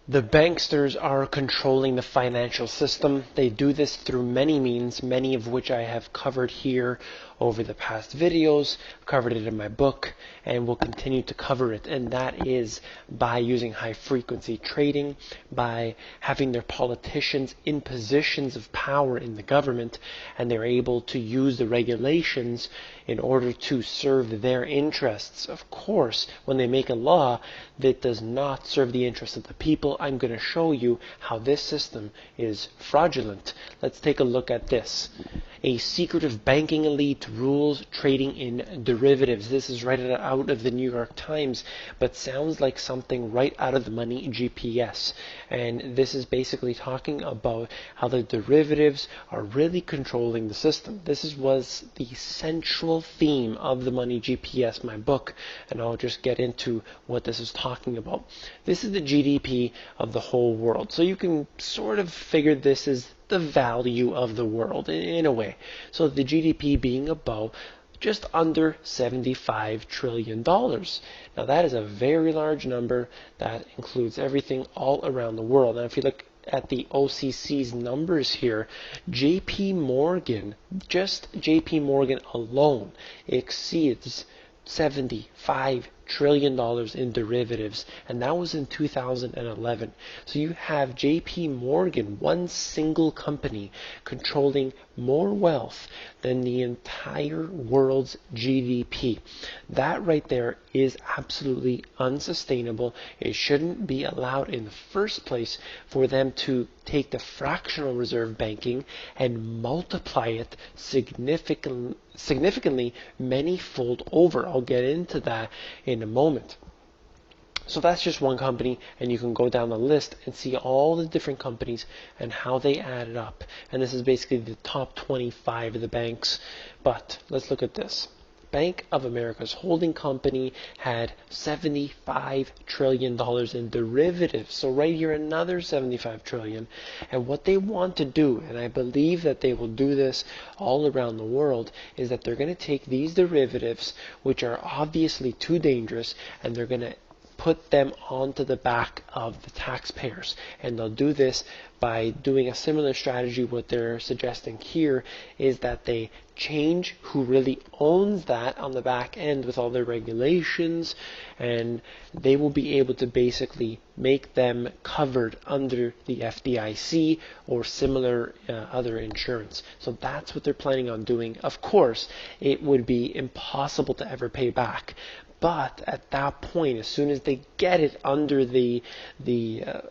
The banksters are controlling the financial system. They do this through many means, many of which I have covered here over the past videos, covered it in my book, and will continue to cover it. And that is by using high frequency trading, by having their politicians in positions of power in the government, and they're able to use the regulations in order to serve their interests. Of course, when they make a law that does not serve the interests of the people, I'm going to show you how this system is fraudulent. Let's take a look at this. A secretive banking elite rules trading in derivatives. This is right out of the New York Times, but sounds like something right out of the Money GPS. And this is basically talking about how the derivatives are really controlling the system. This was the central theme of the Money GPS, my book, and I'll just get into what this is talking about. This is the GDP of the whole world. So you can sort of figure this is the value of the world in a way. So the GDP being about just under $75 trillion. Now that is a very large number that includes everything all around the world. Now if you look at the OCC's numbers here, JP Morgan, just JP Morgan alone exceeds $75 trillion in derivatives, and that was in 2011. So you have JP Morgan, one single company, controlling more wealth than the entire world's GDP. That right there is absolutely unsustainable. It shouldn't be allowed in the first place for them to take the fractional reserve banking and multiply it significantly many-fold over. I'll get into that in a moment. So that's just one company, and you can go down the list and see all the different companies and how they added up. And this is basically the top 25 of the banks. But let's look at this. Bank of America's holding company had $75 trillion in derivatives. So right here, another $75 trillion. And what they want to do, and I believe that they will do this all around the world, is that they're going to take these derivatives, which are obviously too dangerous, and they're going to put them onto the back of the taxpayers. And they'll do this by doing a similar strategy. What they're suggesting here is that they change who really owns that on the back end with all their regulations, and they will be able to basically make them covered under the FDIC or similar other insurance. So that's what they're planning on doing. Of course, it would be impossible to ever pay back. But at that point, as soon as they get it under the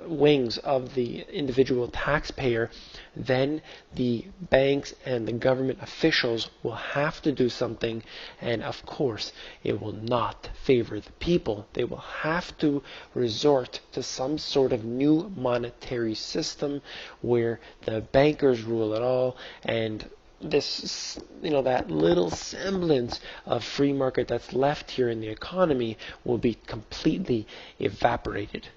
wings of the individual taxpayer, then the banks and the government officials will have to do something, and of course, it will not favor the people. They will have to resort to some sort of new monetary system where the bankers rule it all, and this, that little semblance of free market that's left here in the economy will be completely evaporated.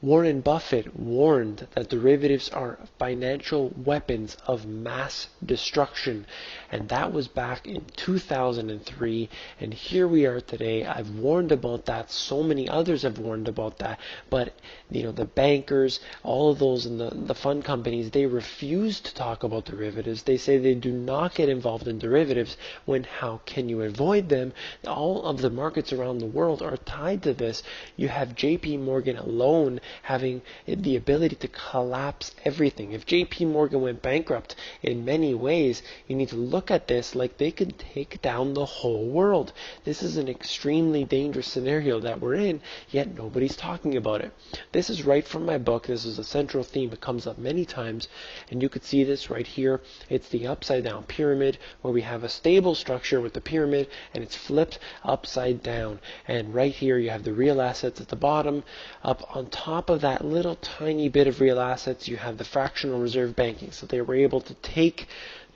Warren Buffett warned that derivatives are financial weapons of mass destruction, and that was back in 2003, and here we are today. I've warned about that. So many others have warned about that, but the bankers, all of those in the fund companies, they refuse to talk about derivatives. They say they do not get involved in derivatives. When how can you avoid them? All of the markets around the world are tied to this. You have JP Morgan alone having the ability to collapse everything. If JP Morgan went bankrupt, in many ways, you need to look at this like they could take down the whole world. This is an extremely dangerous scenario that we're in, yet nobody's talking about it. This is right from my book. This is a central theme. It comes up many times, and you could see this right here. It's the upside down pyramid, where we have a stable structure with the pyramid, and it's flipped upside down. And right here, you have the real assets at the bottom. Up on top of that little tiny bit of real assets, you have the fractional reserve banking. So they were able to take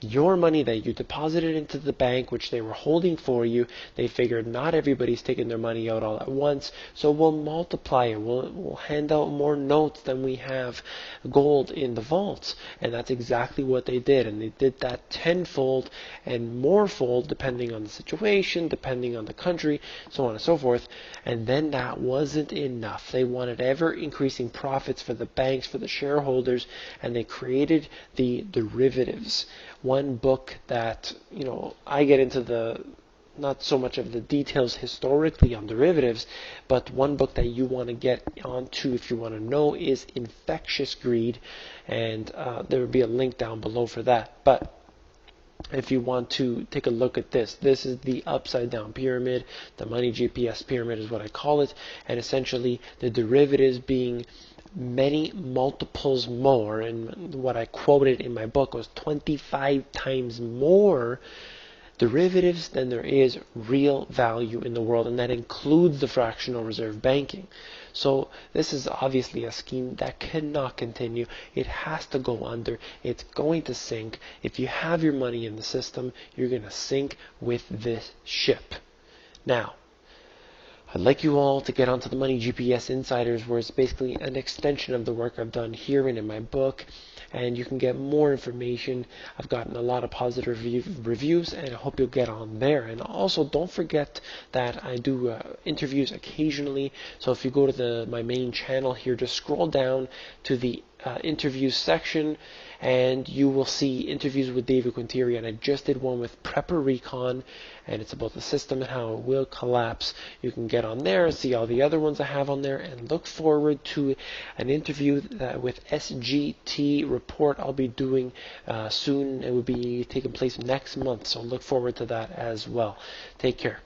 your money that you deposited into the bank, which they were holding for you. They figured not everybody's taking their money out all at once, so we'll multiply it. We'll hand out more notes than we have gold in the vaults. And that's exactly what they did. And they did that tenfold and morefold, depending on the situation, depending on the country, so on and so forth. And then that wasn't enough. They wanted ever increasing profits for the banks, for the shareholders, and they created the derivatives. One book that, I get into the not so much of the details historically on derivatives, but one book that you want to get onto if you want to know is Infectious Greed, and there will be a link down below for that. But if you want to take a look at this is the upside down pyramid. The money GPS pyramid is what I call it, and essentially the derivatives being many multiples more, and what I quoted in my book was 25 times more derivatives than there is real value in the world, and that includes the fractional reserve banking. So this is obviously a scheme that cannot continue. It has to go under. It's going to sink. If you have your money in the system, you're going to sink with this ship. Now, I'd like you all to get onto the Money GPS Insiders, where it's basically an extension of the work I've done here and in my book, and you can get more information. I've gotten a lot of positive reviews, and I hope you'll get on there. And also, don't forget that I do interviews occasionally, so if you go to my main channel here, just scroll down to the interviews section, and you will see interviews with David Quinteria, and I just did one with Prepper Recon, and it's about the system and how it will collapse. You can get on there and see all the other ones I have on there, and look forward to an interview with SGT Report I'll be doing soon. It will be taking place next month, so look forward to that as well. Take care.